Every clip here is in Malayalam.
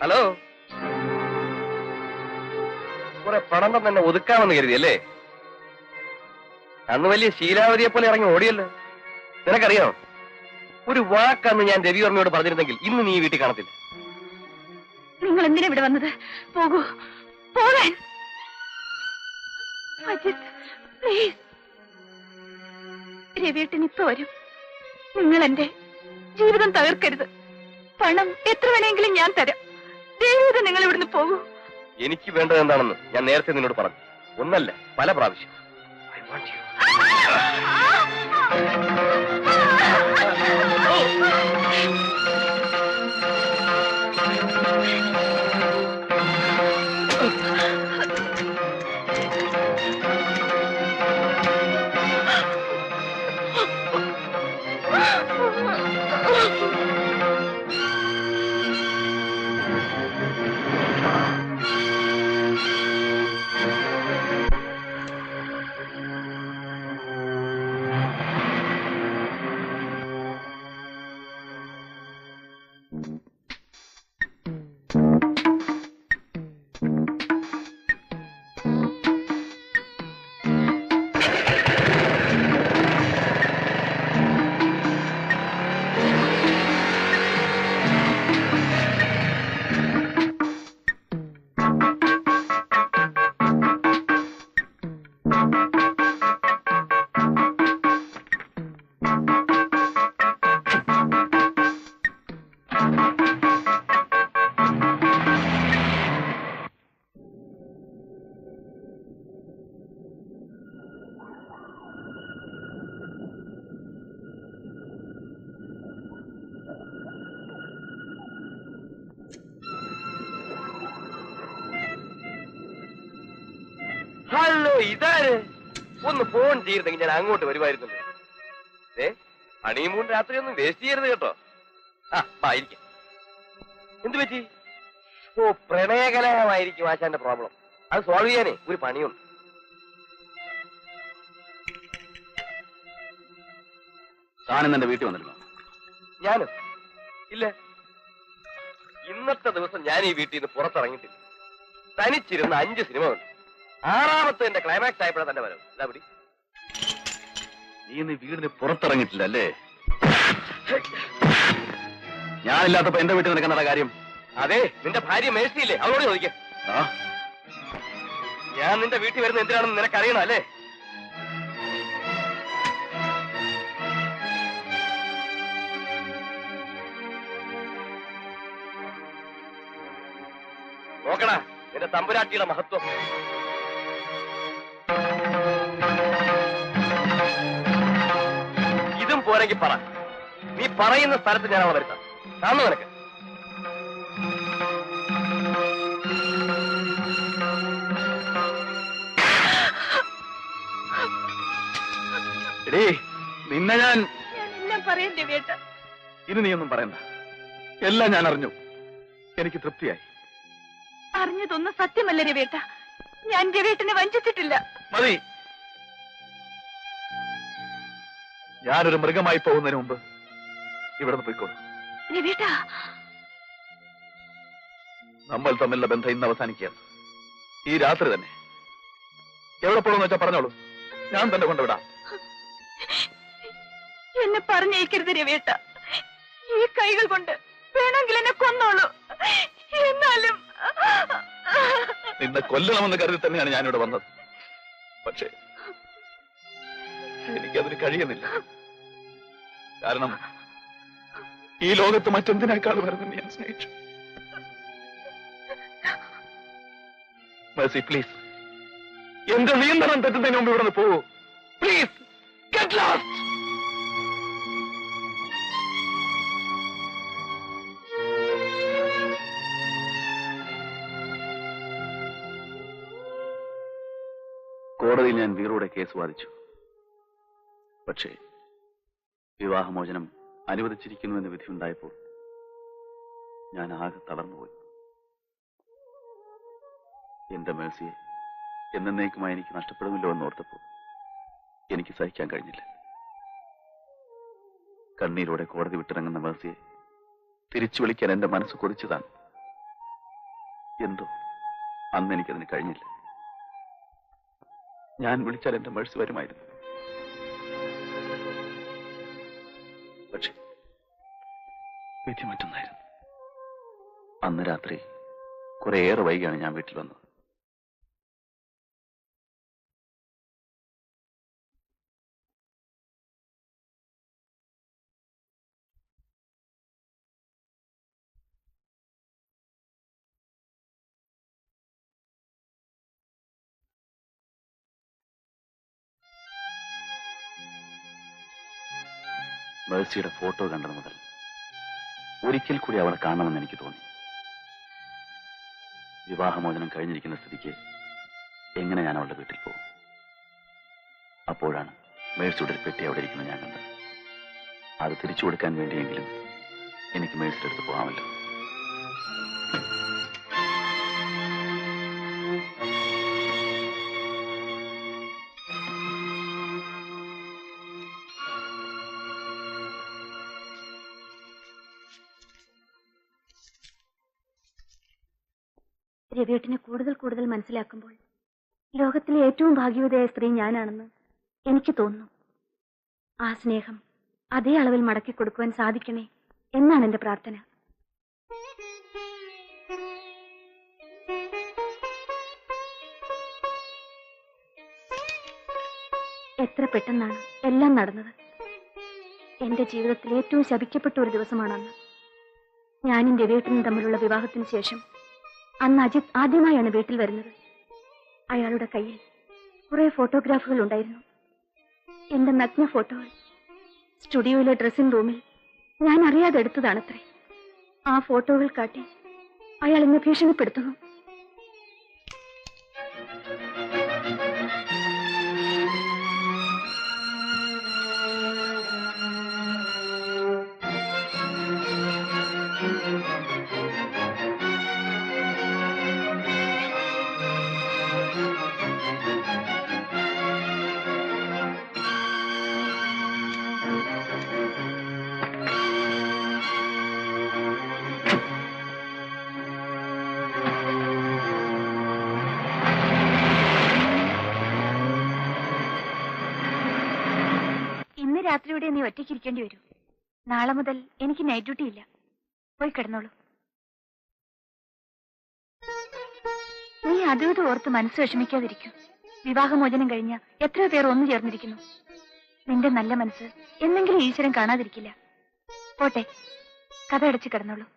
ഹലോ, കുറെ പണം തന്നെ ഒതുക്കാമെന്ന് കരുതിയല്ലേ? അന്ന് വലിയ ശീലാവതിയെ പോലെ ഇറങ്ങി ഓടിയല്ലോ. നിനക്കറിയാം, ഒരു വാക്കന്ന് ഞാൻ രവിവർമ്മയോട് പറഞ്ഞിരുന്നെങ്കിൽ ഇന്ന് നീ വീട്ടിൽ കാണത്തില്ല. നിങ്ങൾ എന്തിനാ ഇവിടെ വന്നത്? പോകൂ, പോകാൻ. രവിയേട്ടൻ ഇപ്പൊ വരും. നിങ്ങൾ എന്റെ ജീവിതം തകർക്കരുത്. പണം എത്ര വേണമെങ്കിലും ഞാൻ തരാം. ദയവേത് നിങ്ങൾ ഇവിടുന്ന് പോകൂ. എനിക്ക് വേണ്ടത് എന്താണെന്ന് ഞാൻ നേരത്തെ നിന്നോട് പറഞ്ഞു. ഒന്നല്ല, പല പ്രാവശ്യം. I want you. ഹലോ, ഇതാര്? ഒന്ന് ഫോൺ ചെയ്തിരുന്നെങ്കിൽ ഞാൻ അങ്ങോട്ട് വരുമായിരുന്നല്ലോ. ഹണിമൂൺ രാത്രി ഒന്നും വേസ്റ്റ് ചെയ്യരുത് കേട്ടോ. ആയിരിക്കാം. എന്തു പറ്റി? ഓ, പ്രണയകലഹമായിരിക്കും ആശാന്റെ പ്രോബ്ലം. അത് സോൾവ് ചെയ്യാനേ ഒരു പണിയുണ്ട്. താനും എന്റെ വീട്ടിൽ വന്നിരുന്നോ? ഞാനോ? ഇല്ല. ഇന്നത്തെ ദിവസം ഞാൻ ഈ വീട്ടിൽ നിന്ന് പുറത്തിറങ്ങിയിട്ടില്ല. തനിച്ചിരുന്ന 5 സിനിമ ഉണ്ട്. 6ാമത്തെ എന്റെ ക്ലൈമാക്സ് ആയപ്പോഴാണ് തന്നെ വരും. ഇതാപിടി. നീ വീടിന് പുറത്തിറങ്ങിയിട്ടില്ല അല്ലേ? ഞാനില്ലാത്തപ്പോ എന്റെ വീട്ടിൽ നിൽക്കുന്ന കാര്യം? അതെ, നിന്റെ ഭാര്യ മേഴ്സിയില്ലേ, അവളോട് ചോദിക്കാം. ഞാൻ നിന്റെ വീട്ടിൽ വരുന്ന എന്തിനാണെന്ന് നിനക്കറിയണം അല്ലേ? നോക്കണ നിന്റെ തമ്പുരാട്ടിയുടെ മഹത്വം. ഇതും പോരെങ്കിൽ പറ. നീ പറയുന്ന സ്ഥലത്ത് ഞാൻ അവളെ വരുത്താം. കാണുന്നു നിനക്ക്? നിന്നെ ഞാൻ എല്ലാം പറയാൻ രവിയേട്ട. ഇനി നീയൊന്നും പറയണ്ട. എല്ലാം ഞാൻ അറിഞ്ഞു. എനിക്ക് തൃപ്തിയായി. അറിഞ്ഞതൊന്നും സത്യമല്ല രവിയേട്ട. ഞാൻ രവിയേട്ടനെ വഞ്ചിച്ചിട്ടില്ല. മതി. ഞാനൊരു മൃഗമായി പോകുന്നതിന് മുമ്പ് ഇവിടുന്ന് പോയിക്കോളൂ. രവിയേട്ട, നമ്മൾ തമ്മിലുള്ള ബന്ധം ഇന്ന് അവസാനിക്കുകയാണ്. ഈ രാത്രി തന്നെ. എവിടെ പോകണമെന്ന് വെച്ചാൽ പറഞ്ഞോളൂ, ഞാൻ തന്നെ കൊണ്ടുവിടാം. എന്നെ പറഞ്ഞയക്കരുത് രവിയേട്ട. ഈ കൈകൾ കൊണ്ട് വേണമെങ്കിൽ എന്നെ കൊന്നോളൂ. എന്നാലും നിന്നെ കൊല്ലണമെന്ന് കരുതി തന്നെയാണ് ഞാനിവിടെ വന്നത്. പക്ഷേ എനിക്കതിന് കഴിയുന്നില്ല. കാരണം ഈ ലോകത്ത് മറ്റെന്തിനേക്കാൾ വരുന്ന ഞാൻ സ്നേഹിച്ചു. മേഴ്സി, പ്ലീസ്, എന്റെ നിയന്ത്രണം തെറ്റുന്നതിന് മുമ്പ് ഇവിടെ നിന്ന് പോകൂ. Please, get lost. കോടതിയിൽ ഞാൻ വീറോടെ കേസ് വാദിച്ചു. പക്ഷേ വിവാഹമോചനം അനുവദിച്ചിരിക്കുന്നുവെന്ന് വിധിയുണ്ടായപ്പോൾ ഞാൻ ആകെ തളർന്നുപോയി. എന്റെ മേഴ്സിയെ എന്നേക്കുമായി എനിക്ക് നഷ്ടപ്പെടുമല്ലോ എന്നോർത്തപ്പോൾ എനിക്ക് സഹിക്കാൻ കഴിഞ്ഞില്ല. കണ്ണീരോടെ കോടതി വിട്ടിറങ്ങുന്ന മേഴ്സിയെ തിരിച്ചു വിളിക്കാൻ എന്റെ മനസ്സ് കൊതിച്ചതാണ്. എന്തോ അന്ന് എനിക്കതിന് കഴിഞ്ഞില്ല. ഞാൻ വിളിച്ചാൽ എന്റെ മേഴ്സി വരുമായിരുന്നു. പക്ഷെ വിധി മറ്റൊന്നായിരുന്നു. അന്ന് രാത്രി കുറേയേറെ വൈകിയാണ് ഞാൻ വീട്ടിൽ വന്നത്. മേഴ്സിയുടെ ഫോട്ടോ കണ്ടത് മുതൽ ഒരിക്കൽ കൂടി അവളെ കാണണമെന്ന് എനിക്ക് തോന്നി. വിവാഹമോചനം കഴിഞ്ഞിരിക്കുന്ന സ്ഥിതിക്ക് എങ്ങനെ ഞാൻ അവളുടെ വീട്ടിൽ പോകും? അപ്പോഴാണ് മേഴ്സിയുടെ ഒരു പെട്ടി അവിടെ ഇരിക്കുന്നത് ഞാൻ കണ്ടത്. അത് തിരിച്ചു കൊടുക്കാൻ വേണ്ടിയെങ്കിലും എനിക്ക് മേഴ്സിയുടെ അടുത്ത് പോകാമല്ലോ. രവിയേട്ടനെ കൂടുതൽ കൂടുതൽ മനസ്സിലാക്കുമ്പോൾ ലോകത്തിലെ ഏറ്റവും ഭാഗ്യവതിയായ സ്ത്രീ ഞാനാണെന്ന് എനിക്ക് തോന്നുന്നു. ആ സ്നേഹം അതേ അളവിൽ മടക്കി കൊടുക്കുവാൻ സാധിക്കണേ എന്നാണ് എന്റെ പ്രാർത്ഥന. എത്ര പെട്ടെന്നാണ് എല്ലാം നടന്നത്. എന്റെ ജീവിതത്തിൽ ഏറ്റവും ശപിക്കപ്പെട്ട ഒരു ദിവസമാണെന്ന്. ഞാനും രവിയേട്ടനും തമ്മിലുള്ള വിവാഹത്തിന് ശേഷം അന്ന് അജിത് ആദ്യമായാണ് വീട്ടിൽ വരുന്നത്. അയാളുടെ കയ്യിൽ കുറെ ഫോട്ടോഗ്രാഫുകൾ ഉണ്ടായിരുന്നു. എന്റെ നഗ്ന ഫോട്ടോകൾ സ്റ്റുഡിയോയിലെ ഡ്രസ്സിംഗ് റൂമിൽ ഞാൻ അറിയാതെ എടുത്തതാണത്രേ. ആ ഫോട്ടോകൾ കാട്ടി അയാൾ എന്നെ ഭീഷണിപ്പെടുത്തുന്നു. രാത്രിയോടെ നീ ഒറ്റയ്ക്കിരിക്കേണ്ടി വരും. നാളെ മുതൽ എനിക്ക് നൈറ്റ് ഡ്യൂട്ടി ഇല്ല. പോയി കിടന്നോളൂ. നീ അതും ഓർത്ത് മനസ്സ് വിഷമിക്കാതിരിക്കും. വിവാഹമോചനം കഴിഞ്ഞ എത്രയോ പേർ ഒന്നു ചേർന്നിരിക്കുന്നു. നിന്റെ നല്ല മനസ്സ് എന്നെങ്കിലും ഈശ്വരൻ കാണാതിരിക്കില്ല. പോട്ടെ, കഥ അടച്ച് കിടന്നോളൂ.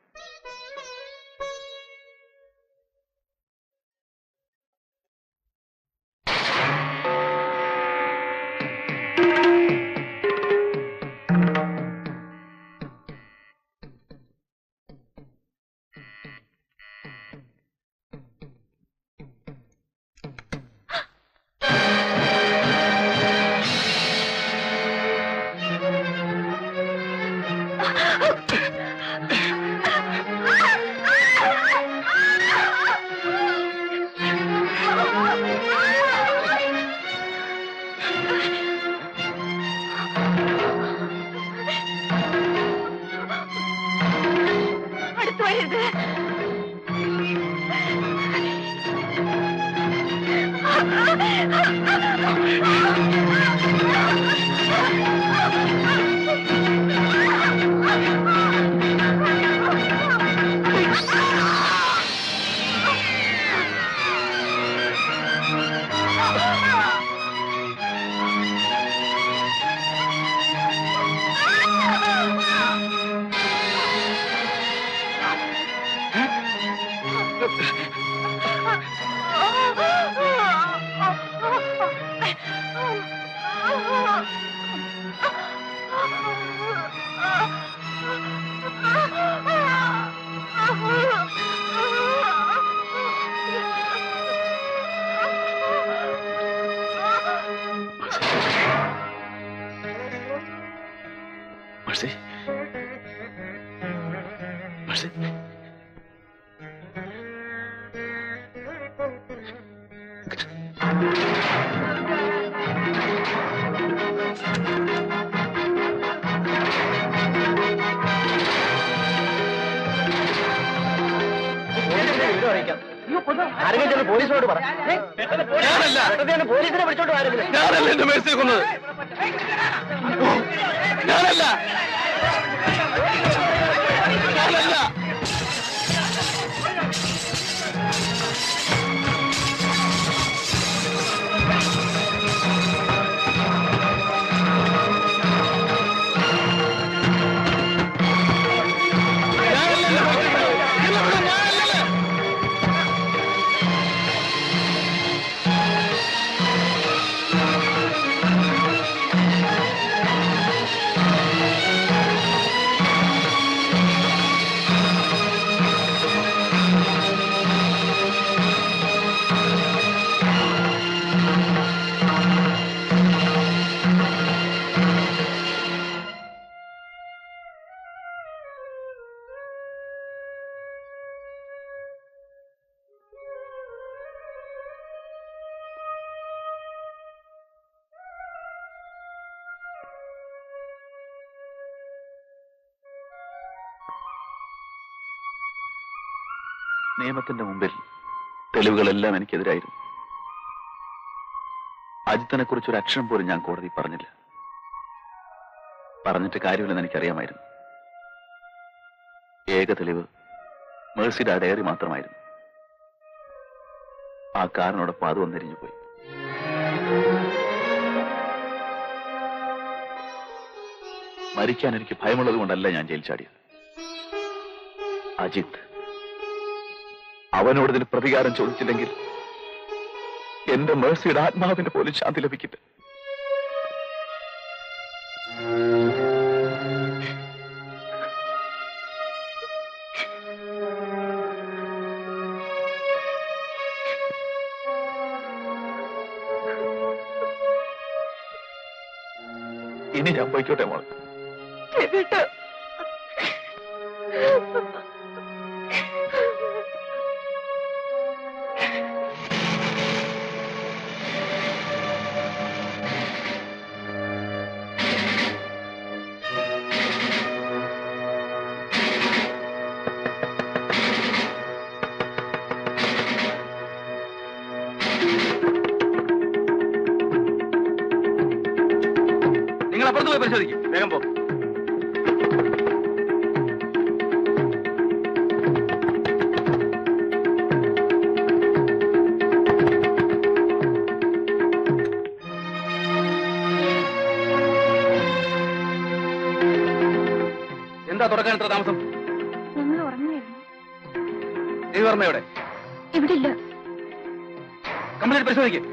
ആരെങ്കിലും പോലീസിനോട് പറ. പോലീസിനെ വിളിച്ചോണ്ട് ആരെങ്കിലും. ഞാനല്ല എന്റെ മേഴ്സിയെ കൊന്നത്. ഞാനല്ല. ഞാനല്ല. നിയമത്തിന്റെ മുമ്പിൽ തെളിവുകളെല്ലാം എനിക്കെതിരായിരുന്നു. അജിത്തിനെ കുറിച്ച് ഒരു അക്ഷരം പോലും ഞാൻ കോടതി പറഞ്ഞില്ല. പറഞ്ഞിട്ട് കാര്യമില്ലെന്ന് എനിക്കറിയാമായിരുന്നു. ഏക തെളിവ് മേഴ്സിയുടെ ഡയറി മാത്രമായിരുന്നു. ആ കാറിനോടൊപ്പം അത് വന്നെരിഞ്ഞു പോയി. മരിക്കാൻ എനിക്ക് ഭയമുള്ളത് കൊണ്ടല്ല ഞാൻ ജയിൽ ചാടിയത്. അജിത്ത് അവനോട് ഇതിന് പ്രതികാരം ചോദിച്ചില്ലെങ്കിൽ എന്റെ മേഴ്സിയുടെ ആത്മാവിന് പോലും ശാന്തി ലഭിക്കില്ല. ഇനി ഞാൻ പോയിക്കോട്ടെ മോളെ. നിങ്ങൾ അപ്പുറത്ത് പോയി പരിശോധിക്കും. വേഗം പോ. എന്താ തുറക്കാൻ എത്ര താമസം? ഞങ്ങൾ ഉറങ്ങുകയായിരുന്നു. ദേവിവർമ്മയുടെ ഇവിടെ ഇല്ല. കംപ്ലീറ്റ് പരിശോധിക്കും.